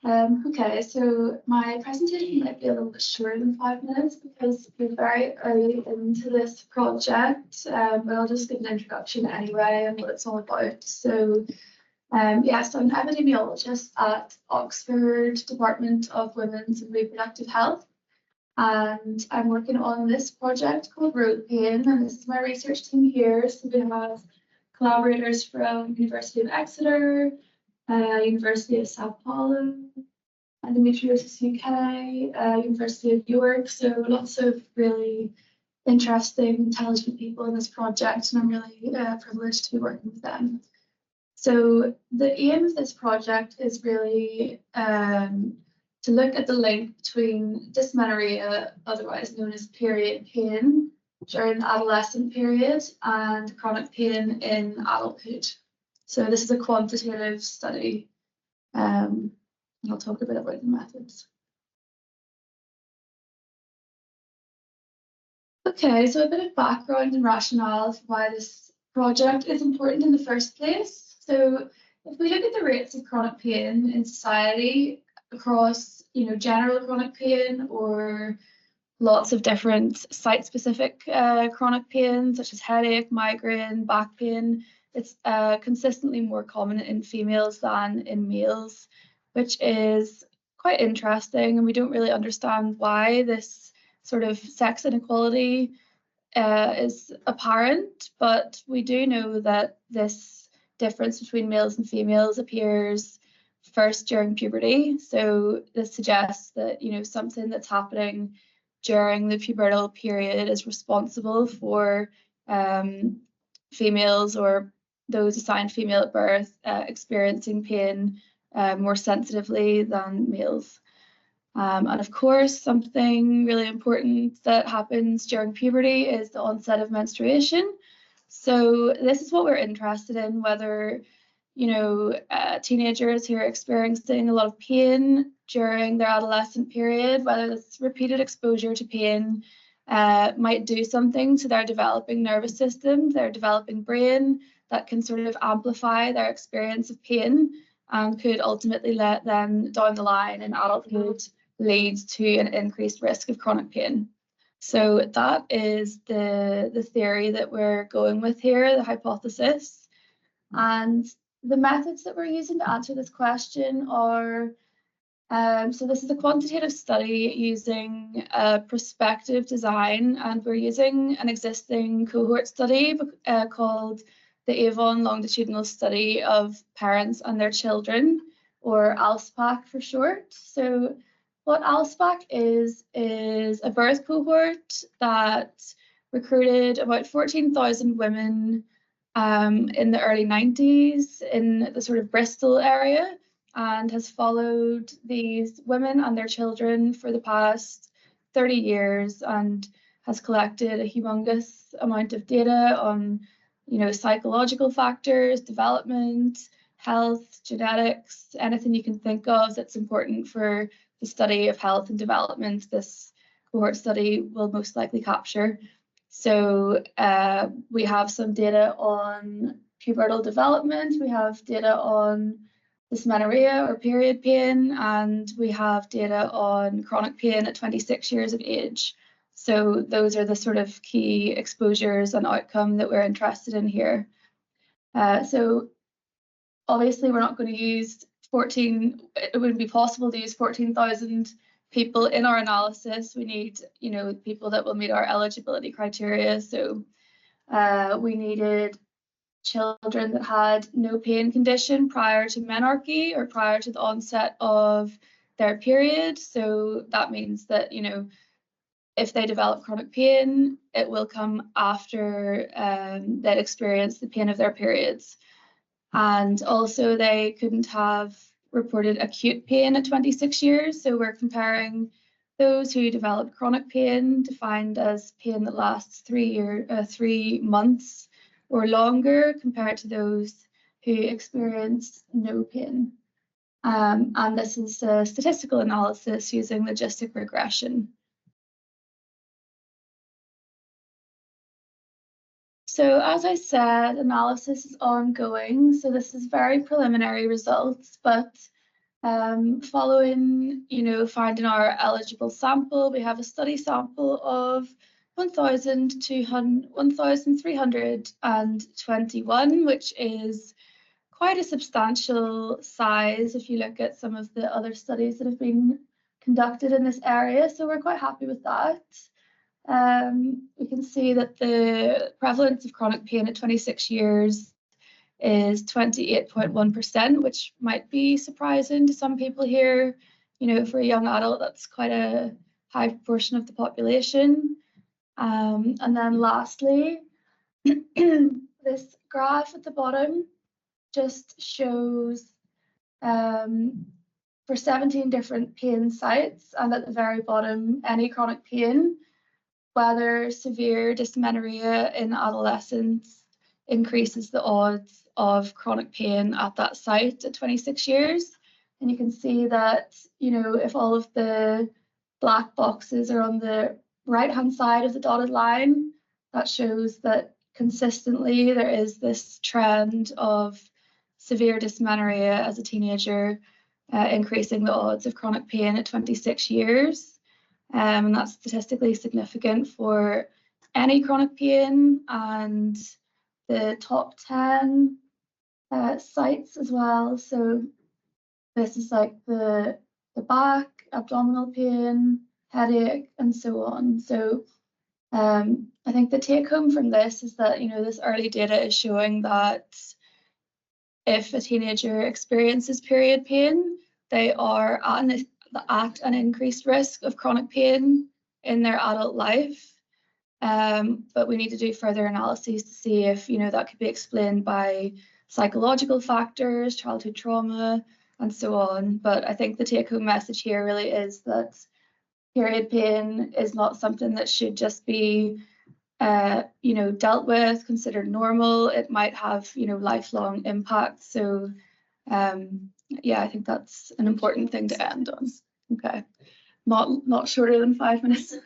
Okay, so my presentation might be a little bit shorter than 5 minutes because we're very early into this project, but I'll just give an introduction anyway and what it's all about. So, yes, I'm an epidemiologist at Oxford Department of Women's and Reproductive Health, and I'm working on this project called Road Pain, and this is my research team here. So we have collaborators from University of Exeter, University of Sao Paulo, endometriosis UK, University of York. So lots of really interesting, intelligent people in this project, and I'm really privileged to be working with them. So the aim of this project is really to look at the link between dysmenorrhea, otherwise known as period pain, during the adolescent period and chronic pain in adulthood. So this is a quantitative study. And I'll talk a bit about the methods. Okay, so a bit of background and rationale for why this project is important in the first place. So if we look at the rates of chronic pain in society across, general chronic pain or lots of different site-specific chronic pain, such as headache, migraine, back pain, it's consistently more common in females than in males, which is quite interesting, and we don't really understand why this sort of sex inequality is apparent, but we do know that this difference between males and females appears first during puberty. So this suggests that, something that's happening during the pubertal period is responsible for females or those assigned female at birth experiencing pain more sensitively than males. And of course, something really important that happens during puberty is the onset of menstruation. So this is what we're interested in, whether, teenagers who are experiencing a lot of pain during their adolescent period, whether this repeated exposure to pain might do something to their developing nervous system, their developing brain, that can sort of amplify their experience of pain and could ultimately let them down the line in adulthood lead to an increased risk of chronic pain. So that is the theory that we're going with here, the hypothesis. And the methods that we're using to answer this question are, so this is a quantitative study using a prospective design, and we're using an existing cohort study called the Avon Longitudinal Study of Parents and Their Children, or ALSPAC for short. So what ALSPAC is a birth cohort that recruited about 14,000 women in the early 90s in the sort of Bristol area, and has followed these women and their children for the past 30 years and has collected a humongous amount of data on, psychological factors, development, health, genetics, anything you can think of that's important for the study of health and development. This cohort study will most likely capture. So we have some data on pubertal development, we have data on dysmenorrhea or period pain, and we have data on chronic pain at 26 years of age. So those are the sort of key exposures and outcome that we're interested in here. So obviously we're not going to use it wouldn't be possible to use 14,000 people in our analysis. We need, people that will meet our eligibility criteria. So we needed children that had no pain condition prior to menarche or prior to the onset of their period. So that means that, if they develop chronic pain, it will come after they'd experienced the pain of their periods. And also they couldn't have reported acute pain at 26 years. So we're comparing those who developed chronic pain, defined as pain that lasts 3 months or longer, compared to those who experienced no pain. And this is a statistical analysis using logistic regression. So as I said, analysis is ongoing. So this is very preliminary results, but Following, finding our eligible sample, we have a study sample of 1,321, which is quite a substantial size if you look at some of the other studies that have been conducted in this area. So we're quite happy with that. We can see that the prevalence of chronic pain at 26 years is 28.1%, which might be surprising to some people here. For a young adult, that's quite a high proportion of the population. And then lastly, this graph at the bottom just shows for 17 different pain sites, and at the very bottom, any chronic pain, whether severe dysmenorrhea in adolescence increases the odds of chronic pain at that site at 26 years. And you can see that, if all of the black boxes are on the right-hand side of the dotted line, that shows that consistently there is this trend of severe dysmenorrhea as a teenager, increasing the odds of chronic pain at 26 years. And that's statistically significant for any chronic pain, and the top 10 sites as well. So this is like the back, abdominal pain, headache, and so on. So I think the take home from this is that, this early data is showing that if a teenager experiences period pain, they are at an increased risk of chronic pain in their adult life. But we need to do further analyses to see if, that could be explained by psychological factors, childhood trauma, and so on. But I think the take-home message here really is that period pain is not something that should just be dealt with, considered normal. It might have, lifelong impact. So yeah, I think that's an important thing to end on. Okay, not shorter than 5 minutes.